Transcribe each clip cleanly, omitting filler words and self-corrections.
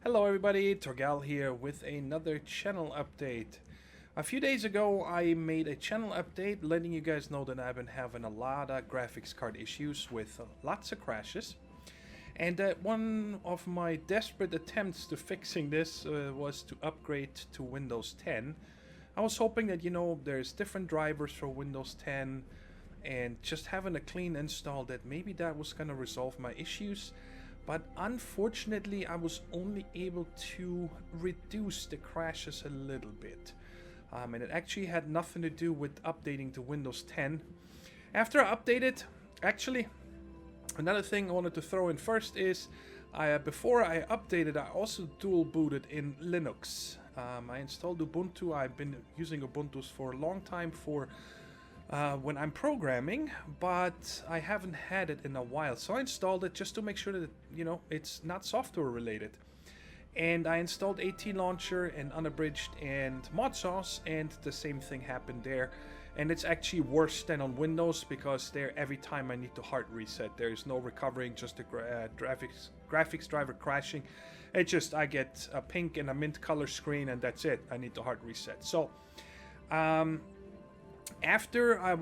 Hello everybody, Thorgal here with another channel update. A few days ago I made a channel update letting you guys know that I've been having a lot of graphics card issues with lots of crashes. And one of my desperate attempts to fixing this was to upgrade to Windows 10. I was hoping that, there's different drivers for Windows 10 and just having a clean install that maybe that was going to resolve my issues. But unfortunately, I was only able to reduce the crashes a little bit. And it actually had nothing to do with updating to Windows 10. After I updated, actually, another thing I wanted to throw in first is, before I updated, I also dual booted in Linux. I installed Ubuntu. I've been using Ubuntu for a long time for when I'm programming, but I haven't had it in a while. So I installed it just to make sure that, it's not software related. And I installed AT Launcher and Unabridged and Mod Sauce, and the same thing happened there. And it's actually worse than on Windows, because there every time I need to hard reset. There is no recovering, just the graphics driver crashing. It just, I get a pink and a mint color screen and that's it. I need to hard reset. So, after I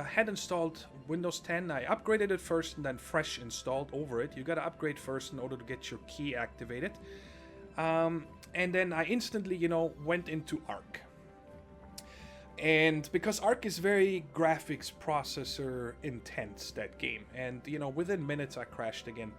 had installed Windows 10, I upgraded it first and then fresh installed over it. You gotta upgrade first in order to get your key activated. And then I instantly, went into Arc. And because Arc is very graphics processor intense, that game. And, within minutes I crashed again.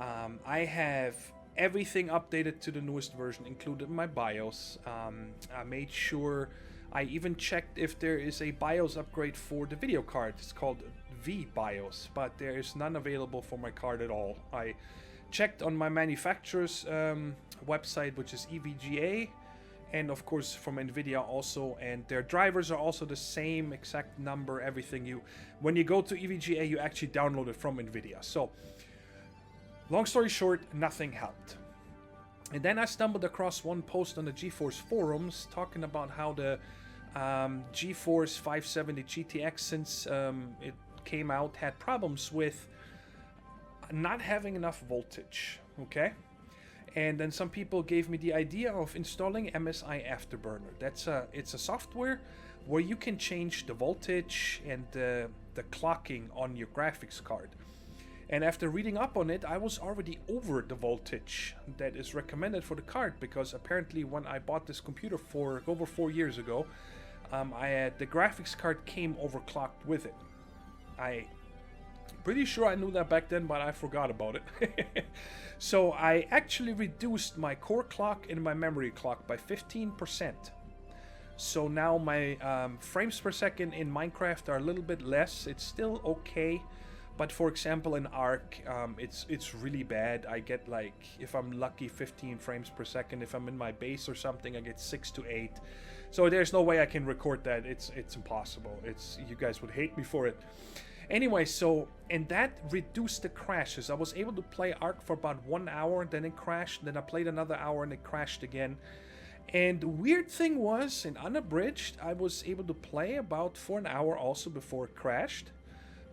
I have everything updated to the newest version, including my BIOS. I made sure... I even checked if there is a BIOS upgrade for the video card. It's called V-BIOS, but there is none available for my card at all. I checked on my manufacturer's website, which is EVGA, and of course from Nvidia also, and their drivers are also the same exact number, everything. When you go to EVGA, you actually download it from Nvidia. So, long story short, nothing helped. And then I stumbled across one post on the GeForce forums talking about how the GeForce 570 GTX, since it came out, had problems with not having enough voltage, okay? And then some people gave me the idea of installing MSI Afterburner. It's a software where you can change the voltage and the clocking on your graphics card. And after reading up on it, I was already over the voltage that is recommended for the card, because apparently when I bought this computer for over 4 years ago, the graphics card came overclocked with it. I'm pretty sure I knew that back then, but I forgot about it. So I actually reduced my core clock and my memory clock by 15%. So now my frames per second in Minecraft are a little bit less. It's still okay. But for example, in Arc, it's really bad. I get, like, if I'm lucky, 15 frames per second. If I'm in my base or something, I get 6 to 8. So there's no way I can record that. It's impossible. You guys would hate me for it. Anyway, and that reduced the crashes. I was able to play Arc for about 1 hour, then it crashed. Then I played another hour and it crashed again. And the weird thing was, in Unabridged, I was able to play about for an hour also before it crashed.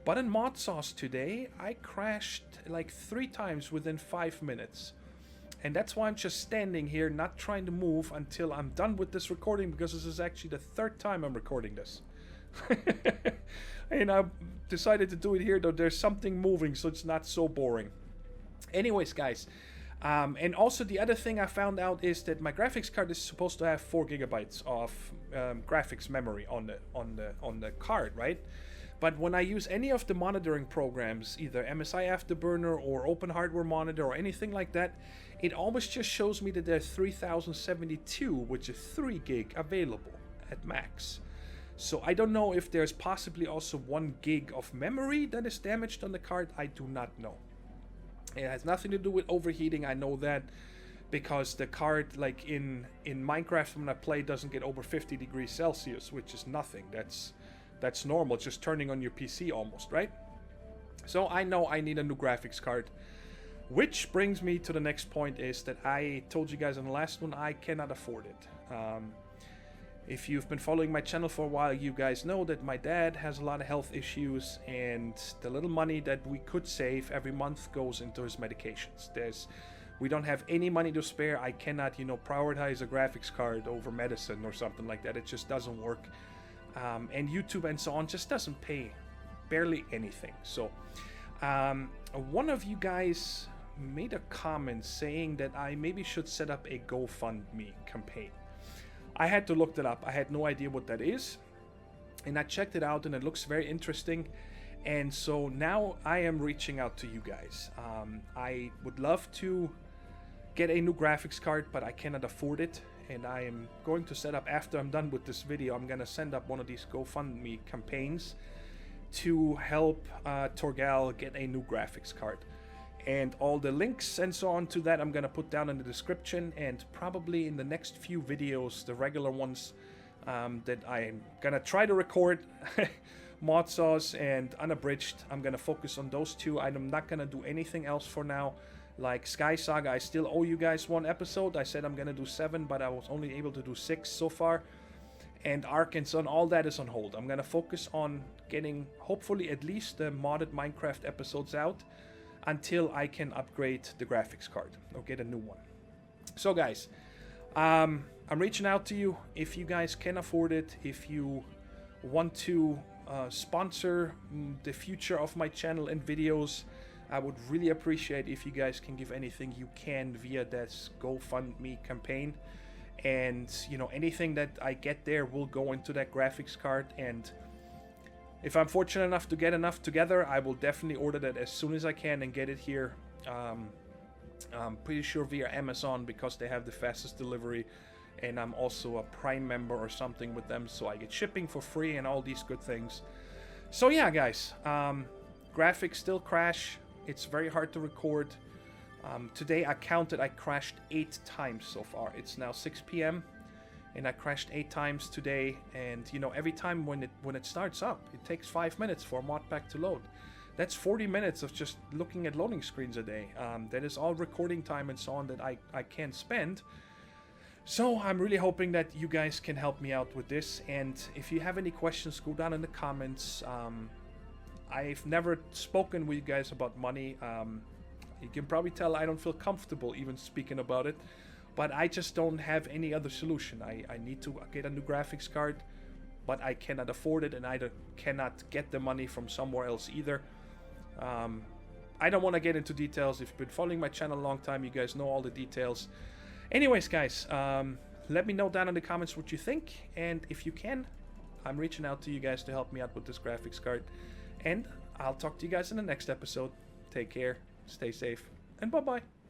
But in Mod Sauce today, I crashed like 3 times within 5 minutes. And that's why I'm just standing here, not trying to move until I'm done with this recording, because this is actually the 3rd time I'm recording this. And I decided to do it here, though there's something moving, so it's not so boring. Anyways, guys, and also the other thing I found out is that my graphics card is supposed to have 4 gigabytes of graphics memory on the card, right? But when I use any of the monitoring programs, either MSI Afterburner or Open Hardware Monitor or anything like that, it always just shows me that there's 3072, which is 3 gig available at max. So I don't know if there's possibly also 1 gig of memory that is damaged on the card. I do not know. It has nothing to do with overheating, I know that, because the card, like in Minecraft when I play, doesn't get over 50 degrees Celsius, which is nothing. That's normal, just turning on your PC almost, right? So I know I need a new graphics card. Which brings me to the next point, is that I told you guys in the last one, I cannot afford it. If you've been following my channel for a while, you guys know that my dad has a lot of health issues, and the little money that we could save every month goes into his medications. We don't have any money to spare. I cannot, prioritize a graphics card over medicine or something like that. It just doesn't work. And YouTube and so on just doesn't pay barely anything. So one of you guys made a comment saying that I maybe should set up a GoFundMe campaign. I had to look that up. I had no idea what that is. And I checked it out, and it looks very interesting. And so now I am reaching out to you guys. I would love to get a new graphics card, but I cannot afford it. And I am going to set up, after I'm done with this video, I'm going to send up one of these GoFundMe campaigns to help Thorgal get a new graphics card. And all the links and so on to that I'm going to put down in the description, and probably in the next few videos, the regular ones that I'm going to try to record, Mod Sauce and Unabridged, I'm going to focus on those two. I'm not going to do anything else for now. Like Sky Saga, I still owe you guys 1 episode. I said I'm going to do 7, but I was only able to do 6 so far. And Ark and so on, all that is on hold. I'm going to focus on getting, hopefully, at least the modded Minecraft episodes out until I can upgrade the graphics card or get a new one. So guys, I'm reaching out to you. If you guys can afford it, if you want to sponsor the future of my channel and videos, I would really appreciate if you guys can give anything you can via this GoFundMe campaign. And anything that I get there will go into that graphics card, and if I'm fortunate enough to get enough together, I will definitely order that as soon as I can and get it here. I'm pretty sure via Amazon, because they have the fastest delivery, and I'm also a Prime member or something with them, so I get shipping for free and all these good things. So yeah, guys, graphics still crash. It's very hard to record. Today I counted, I crashed 8 times so far. It's now 6 p.m. and I crashed 8 times today. And every time when it starts up, it takes 5 minutes for a mod pack to load. That's 40 minutes of just looking at loading screens a day. That is all recording time and so on that I can't spend. So I'm really hoping that you guys can help me out with this. And if you have any questions, go down in the comments. I've never spoken with you guys about money. You can probably tell I don't feel comfortable even speaking about it, but I just don't have any other solution. I need to get a new graphics card, but I cannot afford it, and I cannot get the money from somewhere else either. I don't want to get into details. If you've been following my channel a long time, you guys know all the details. Anyways, guys, let me know down in the comments what you think, and if you can, I'm reaching out to you guys to help me out with this graphics card. And I'll talk to you guys in the next episode. Take care, stay safe, and bye-bye.